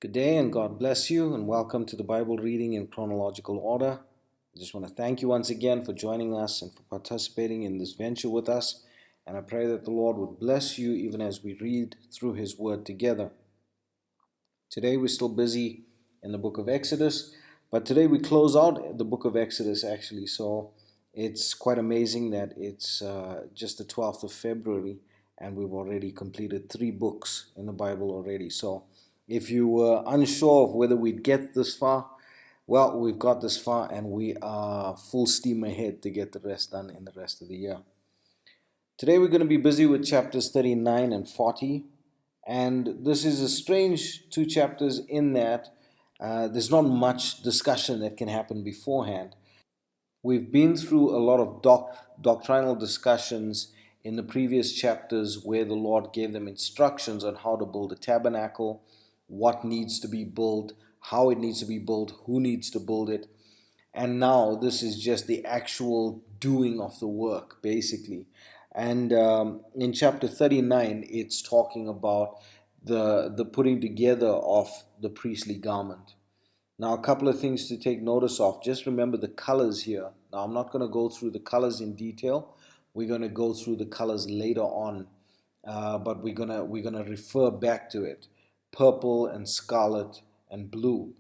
Good day and God bless you, and welcome to the Bible reading in chronological order. I just want to thank you once again for joining us and for participating in this venture with us. And I pray that the Lord would bless you even as we read through His Word together. Today we're still busy in the book of Exodus, but today we close out the book of Exodus actually. So it's quite amazing that it's just the 12th of February and we've already completed 3 books in the Bible already. So if you were unsure of whether we'd get this far, well, we've got this far and we are full steam ahead to get the rest done in the rest of the year. Today we're going to be busy with chapters 39 and 40. And this is a strange 2 chapters in that there's not much discussion that can happen beforehand. We've been through a lot of doctrinal discussions in the previous chapters where the Lord gave them instructions on how to build a tabernacle, what needs to be built, how it needs to be built, who needs to build it. And now this is just the actual doing of the work, basically. And in chapter 39, it's talking about the putting together of the priestly garment. Now, a couple of things to take notice of. Just remember the colors here. Now, I'm not going to go through the colors in detail. We're going to go through the colors later on, but we're gonna refer back to it. Purple and scarlet and blue.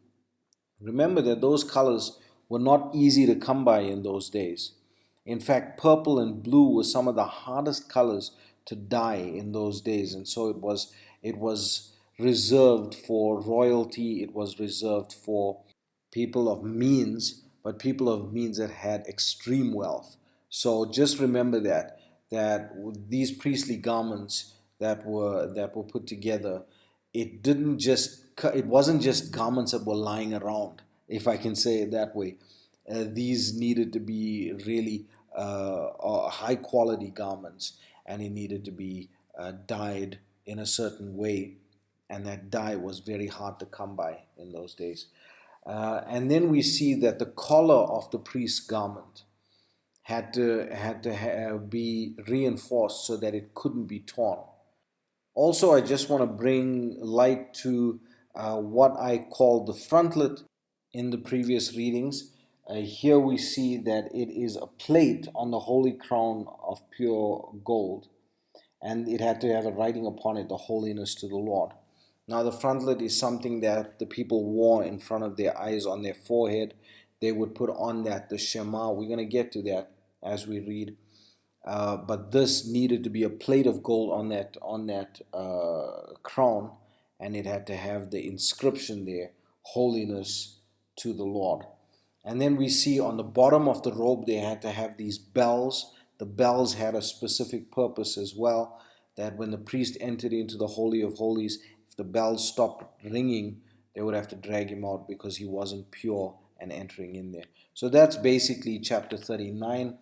Remember that those colors were not easy to come by in those days. In fact, purple and blue were some of the hardest colors to dye in those days, and so it was reserved for royalty, it was reserved for people of means, but people of means that had extreme wealth. So just remember that these priestly garments that were put together, it wasn't just garments that were lying around, if I can say it that way. These needed to be really high quality garments, and it needed to be dyed in a certain way, and that dye was very hard to come by in those days. And then we see that the collar of the priest's garment had to be reinforced so that it couldn't be torn. Also, I just want to bring light to what I called the frontlet in the previous readings. Here we see that it is a plate on the holy crown of pure gold, and it had to have a writing upon it, the holiness to the Lord. Now, the frontlet is something that the people wore in front of their eyes on their forehead. They would put on that, the Shema. We're going to get to that as we read. But this needed to be a plate of gold on that crown, and it had to have the inscription there, holiness to the Lord. And then we see on the bottom of the robe they had to have these bells. The bells had a specific purpose as well, that when the priest entered into the Holy of Holies, if the bells stopped ringing, they would have to drag him out because he wasn't pure and entering in there. So that's basically chapter 39.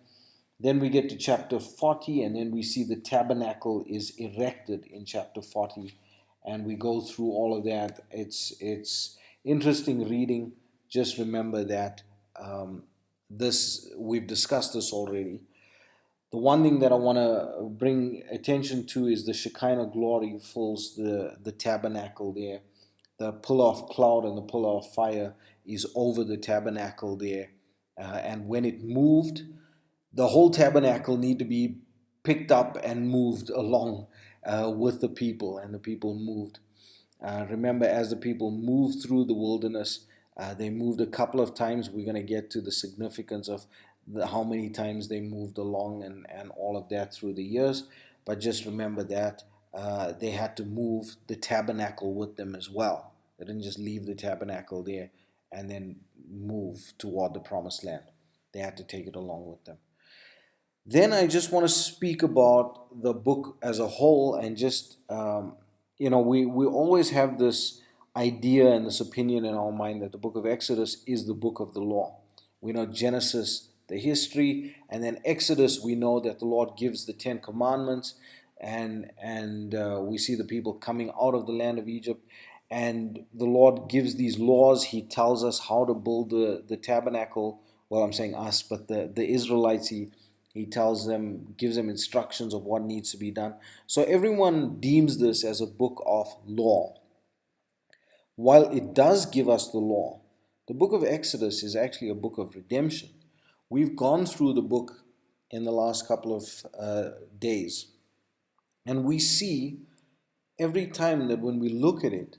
Then we get to chapter 40, and then we see the tabernacle is erected in chapter 40, and we go through all of that. It's interesting reading. Just remember that this we've discussed this already. The one thing that I want to bring attention to is the Shekinah glory fills the tabernacle there. The pillar of cloud and the pillar of fire is over the tabernacle there, and when it moved, the whole tabernacle need to be picked up and moved along with the people, and the people moved. Remember, as the people moved through the wilderness, they moved a couple of times. We're going to get to the significance of how many times they moved along and all of that through the years. But just remember that they had to move the tabernacle with them as well. They didn't just leave the tabernacle there and then move toward the promised land. They had to take it along with them. Then I just want to speak about the book as a whole, and just, we always have this idea and this opinion in our mind that the book of Exodus is the book of the law. We know Genesis, the history, and then Exodus, we know that the Lord gives the 10 commandments, and we see the people coming out of the land of Egypt, and the Lord gives these laws. He tells us how to build the tabernacle. Well, I'm saying us, but the Israelites, he tells them, gives them instructions of what needs to be done. So everyone deems this as a book of law. while it does give us the law, the book of Exodus is actually a book of redemption. We've gone through the book in the last couple of days, and we see every time that when we look at it,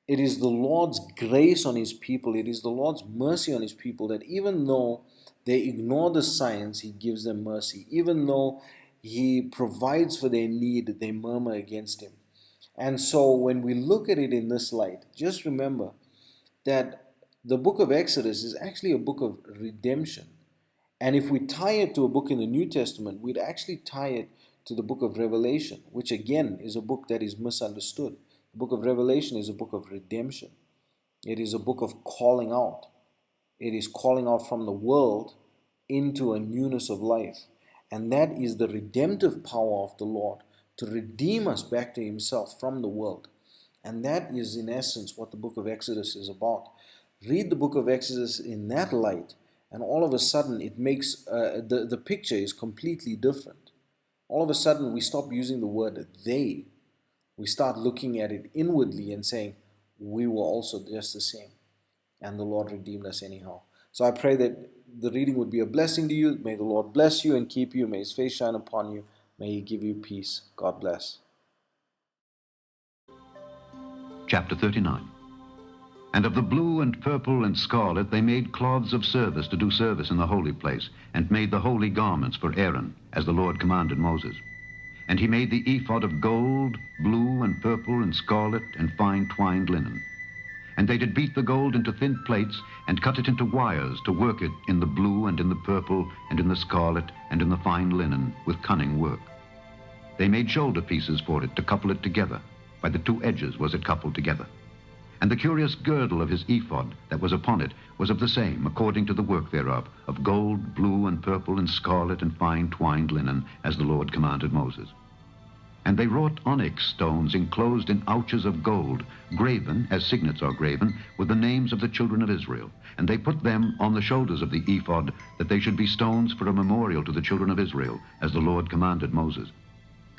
it is the Lord's grace on His people, it is the Lord's mercy on His people, that even though they ignore the signs, He gives them mercy. Even though He provides for their need, they murmur against Him. And so when we look at it in this light, just remember that the book of Exodus is actually a book of redemption. And if we tie it to a book in the New Testament, we'd actually tie it to the book of Revelation, which again is a book that is misunderstood. The book of Revelation is a book of redemption. It is a book of calling out. It is calling out from the world into a newness of life. And that is the redemptive power of the Lord to redeem us back to Himself from the world. And that is in essence what the book of Exodus is about. Read the book of Exodus in that light, and all of a sudden it makes the picture is completely different. All of a sudden we stop using the word they. We start looking at it inwardly and saying, we were also just the same. And the Lord redeemed us anyhow. So I pray that the reading would be a blessing to you. May the Lord bless you and keep you. May His face shine upon you. May He give you peace. God bless. Chapter 39. And of the blue and purple and scarlet they made cloths of service to do service in the holy place, and made the holy garments for Aaron, as the Lord commanded Moses. And he made the ephod of gold, blue and purple and scarlet and fine twined linen. And they did beat the gold into thin plates, and cut it into wires to work it in the blue and in the purple and in the scarlet and in the fine linen with cunning work. They made shoulder pieces for it to couple it together. By the two edges was it coupled together. And the curious girdle of his ephod that was upon it was of the same, according to the work thereof, of gold, blue, and purple, and scarlet, and fine twined linen, as the Lord commanded Moses. And they wrought onyx stones enclosed in ouches of gold, graven, as signets are graven, with the names of the children of Israel. And they put them on the shoulders of the ephod, that they should be stones for a memorial to the children of Israel, as the Lord commanded Moses.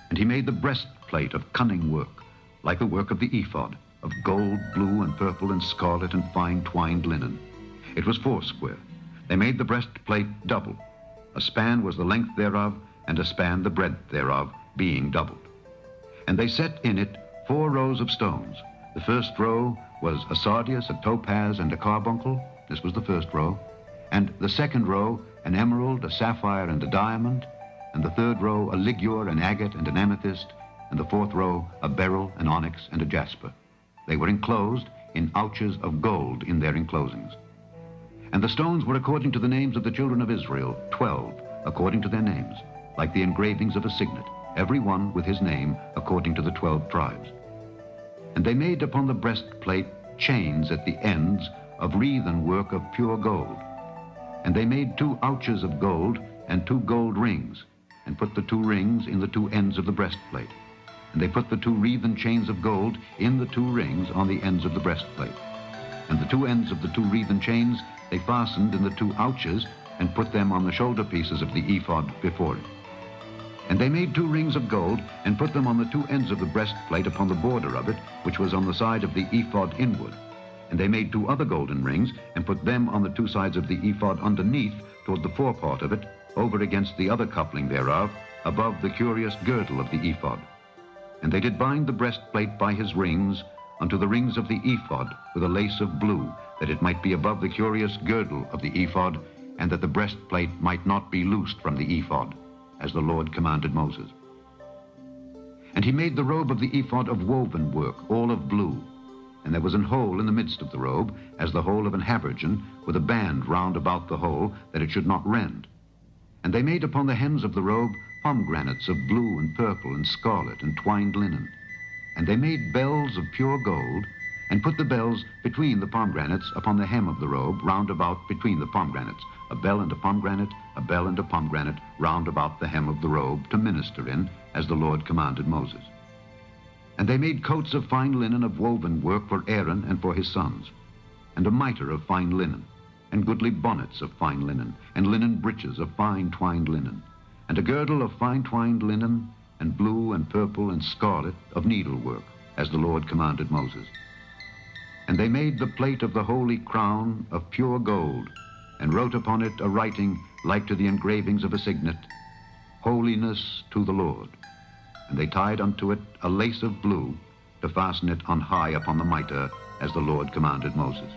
And he made the breastplate of cunning work, like the work of the ephod, of gold, blue, and purple, and scarlet, and fine twined linen. It was foursquare. They made the breastplate double. A span was the length thereof, and a span the breadth thereof, being doubled. And they set in it 4 rows of stones. The first row was a sardius, a topaz, and a carbuncle. This was the first row. And the second row, an emerald, a sapphire, and a diamond. And the third row, a ligure, an agate, and an amethyst. And the fourth row, a beryl, an onyx, and a jasper. They were enclosed in ouches of gold in their enclosings. And the stones were according to the names of the children of Israel, 12, according to their names, like the engravings of a signet, every one with his name, according to the 12 tribes. And they made upon the breastplate chains at the ends of wreathen work of pure gold. And they made 2 ouches of gold and 2 gold rings, and put the 2 rings in the 2 ends of the breastplate. And they put the 2 wreathen chains of gold in the 2 rings on the ends of the breastplate. And the 2 ends of the 2 wreathen chains they fastened in the 2 ouches, and put them on the shoulder pieces of the ephod before it. And they made 2 rings of gold, and put them on the 2 ends of the breastplate upon the border of it, which was on the side of the ephod inward. And they made 2 other golden rings, and put them on the 2 sides of the ephod underneath, toward the forepart of it, over against the other coupling thereof, above the curious girdle of the ephod. And they did bind the breastplate by his rings unto the rings of the ephod with a lace of blue, that it might be above the curious girdle of the ephod, and that the breastplate might not be loosed from the ephod, as the Lord commanded Moses. And he made the robe of the ephod of woven work, all of blue. And there was an hole in the midst of the robe, as the hole of an habergeon, with a band round about the hole, that it should not rend. And they made upon the hems of the robe pomegranates of blue and purple and scarlet and twined linen. And they made bells of pure gold, and put the bells between the pomegranates upon the hem of the robe, round about between the pomegranates, a bell and a pomegranate, a bell and a pomegranate, round about the hem of the robe, to minister in, as the Lord commanded Moses. And they made coats of fine linen of woven work for Aaron and for his sons, and a mitre of fine linen, and goodly bonnets of fine linen, and linen breeches of fine twined linen, and a girdle of fine twined linen, and blue and purple and scarlet of needlework, as the Lord commanded Moses. And they made the plate of the holy crown of pure gold, and wrote upon it a writing like to the engravings of a signet, Holiness to the Lord. And they tied unto it a lace of blue, to fasten it on high upon the mitre, as the Lord commanded Moses.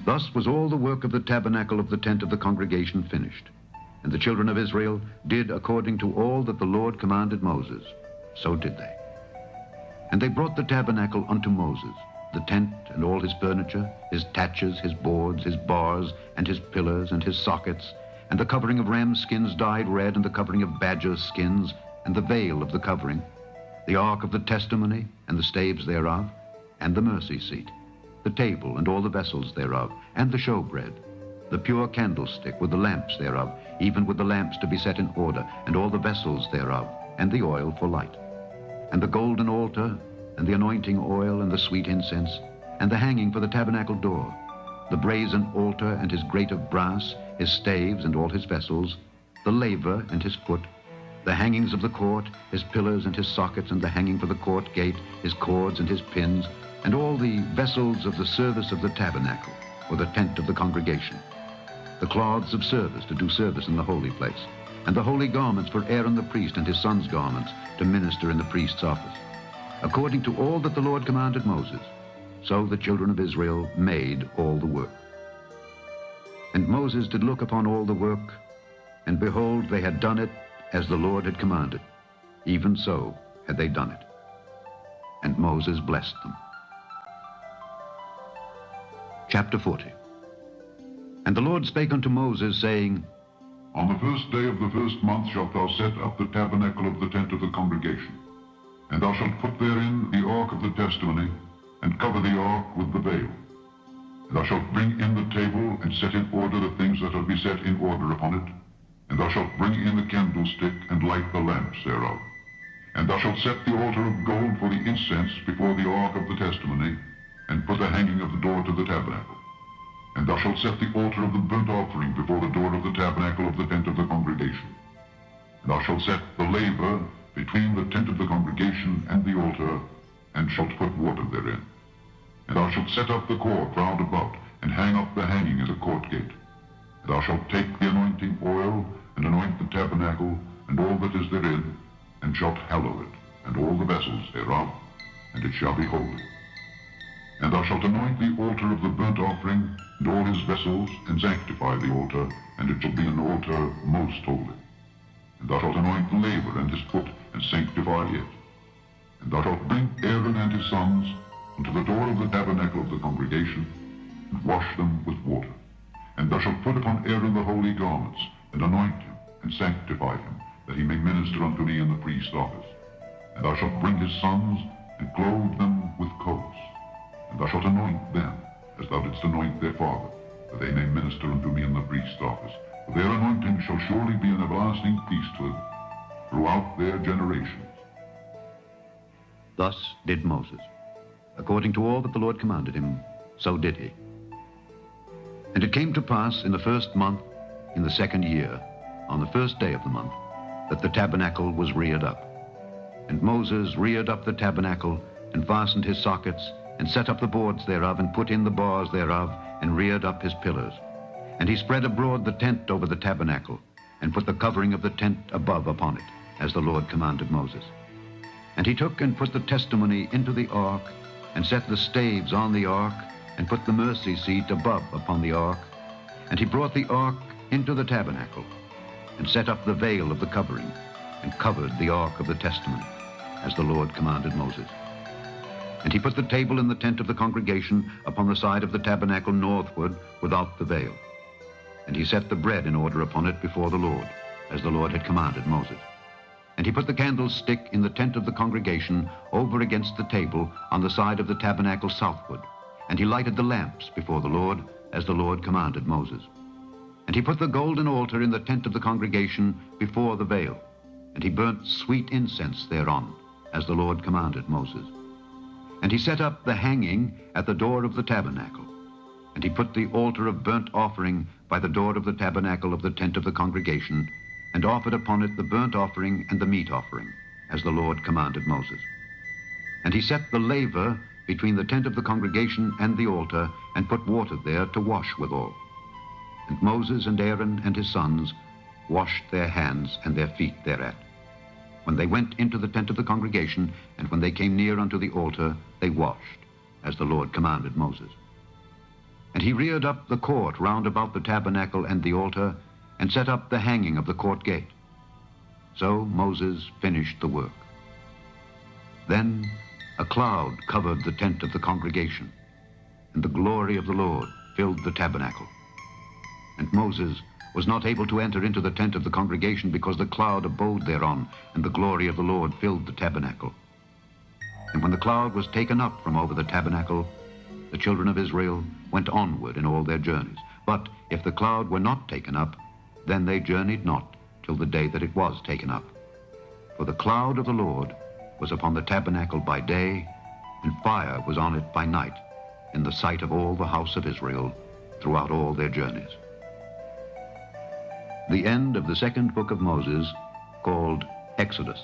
Thus was all the work of the tabernacle of the tent of the congregation finished. And the children of Israel did according to all that the Lord commanded Moses. So did they. And they brought the tabernacle unto Moses, the tent and all his furniture, his taches, his boards, his bars, and his pillars, and his sockets, and the covering of ram skins dyed red, and the covering of badger skins, and the veil of the covering, the ark of the testimony, and the staves thereof, and the mercy seat, the table and all the vessels thereof, and the showbread, the pure candlestick with the lamps thereof, even with the lamps to be set in order, and all the vessels thereof, and the oil for light, and the golden altar, and the anointing oil, and the sweet incense, and the hanging for the tabernacle door, the brazen altar and his grate of brass, his staves and all his vessels, the laver and his foot, the hangings of the court, his pillars and his sockets, and the hanging for the court gate, his cords and his pins, and all the vessels of the service of the tabernacle, or the tent of the congregation, the cloths of service to do service in the holy place, and the holy garments for Aaron the priest and his sons' garments to minister in the priest's office, according to all that the Lord commanded Moses. So the children of Israel made all the work. And Moses did look upon all the work, and behold, they had done it as the Lord had commanded. Even so had they done it. And Moses blessed them. Chapter 40. And the Lord spake unto Moses, saying, On the first day of the first month shalt thou set up the tabernacle of the tent of the congregation. And thou shalt put therein the ark of the testimony, and cover the ark with the veil. And thou shalt bring in the table, and set in order the things that shall be set in order upon it. And thou shalt bring in the candlestick, and light the lamps thereof. And thou shalt set the altar of gold for the incense before the ark of the testimony, and put the hanging of the door to the tabernacle. And thou shalt set the altar of the burnt offering before the door of the tabernacle of the tent of the congregation. And thou shalt set the laver between the tent of the congregation and the altar, and shalt put water therein. And thou shalt set up the court round about, and hang up the hanging at the court gate. And thou shalt take the anointing oil, and anoint the tabernacle, and all that is therein, and shalt hallow it, and all the vessels thereof, and it shall be holy. And thou shalt anoint the altar of the burnt offering, and all his vessels, and sanctify the altar, and it shall be an altar most holy. And thou shalt anoint the laver and his foot, and sanctify it. And thou shalt bring Aaron and his sons unto the door of the tabernacle of the congregation, and wash them with water. And thou shalt put upon Aaron the holy garments, and anoint him, and sanctify him, that he may minister unto me in the priest's office. And thou shalt bring his sons, and clothe them with coats. And thou shalt anoint them, as thou didst anoint their father, that they may minister unto me in the priest's office. For their anointing shall surely be an everlasting priesthood throughout their generations. Thus did Moses. According to all that the Lord commanded him, so did he. And it came to pass in the first month, in the second year, on the first day of the month, that the tabernacle was reared up. And Moses reared up the tabernacle, and fastened his sockets, and set up the boards thereof, and put in the bars thereof, and reared up his pillars. And he spread abroad the tent over the tabernacle, and put the covering of the tent above upon it, as the Lord commanded Moses. And he took and put the testimony into the ark, and set the staves on the ark, and put the mercy seat above upon the ark. And he brought the ark into the tabernacle, and set up the veil of the covering, and covered the ark of the testimony, as the Lord commanded Moses. And he put the table in the tent of the congregation upon the side of the tabernacle northward, without the veil. And he set the bread in order upon it before the Lord, as the Lord had commanded Moses. And he put the candlestick in the tent of the congregation over against the table on the side of the tabernacle southward. And he lighted the lamps before the Lord, as the Lord commanded Moses. And he put the golden altar in the tent of the congregation before the veil. And he burnt sweet incense thereon, as the Lord commanded Moses. And he set up the hanging at the door of the tabernacle. And he put the altar of burnt offering by the door of the tabernacle of the tent of the congregation, and offered upon it the burnt offering and the meat offering, as the Lord commanded Moses. And he set the laver between the tent of the congregation and the altar, and put water there to wash withal. And Moses and Aaron and his sons washed their hands and their feet thereat. When they went into the tent of the congregation, and when they came near unto the altar, they washed, as the Lord commanded Moses. And he reared up the court round about the tabernacle and the altar, and set up the hanging of the court gate. So Moses finished the work. Then a cloud covered the tent of the congregation, and the glory of the Lord filled the tabernacle. And Moses was not able to enter into the tent of the congregation, because the cloud abode thereon, and the glory of the Lord filled the tabernacle. And when the cloud was taken up from over the tabernacle, the children of Israel went onward in all their journeys. But if the cloud were not taken up, then they journeyed not till the day that it was taken up. For the cloud of the Lord was upon the tabernacle by day, and fire was on it by night, in the sight of all the house of Israel throughout all their journeys. The end of the second book of Moses, called Exodus.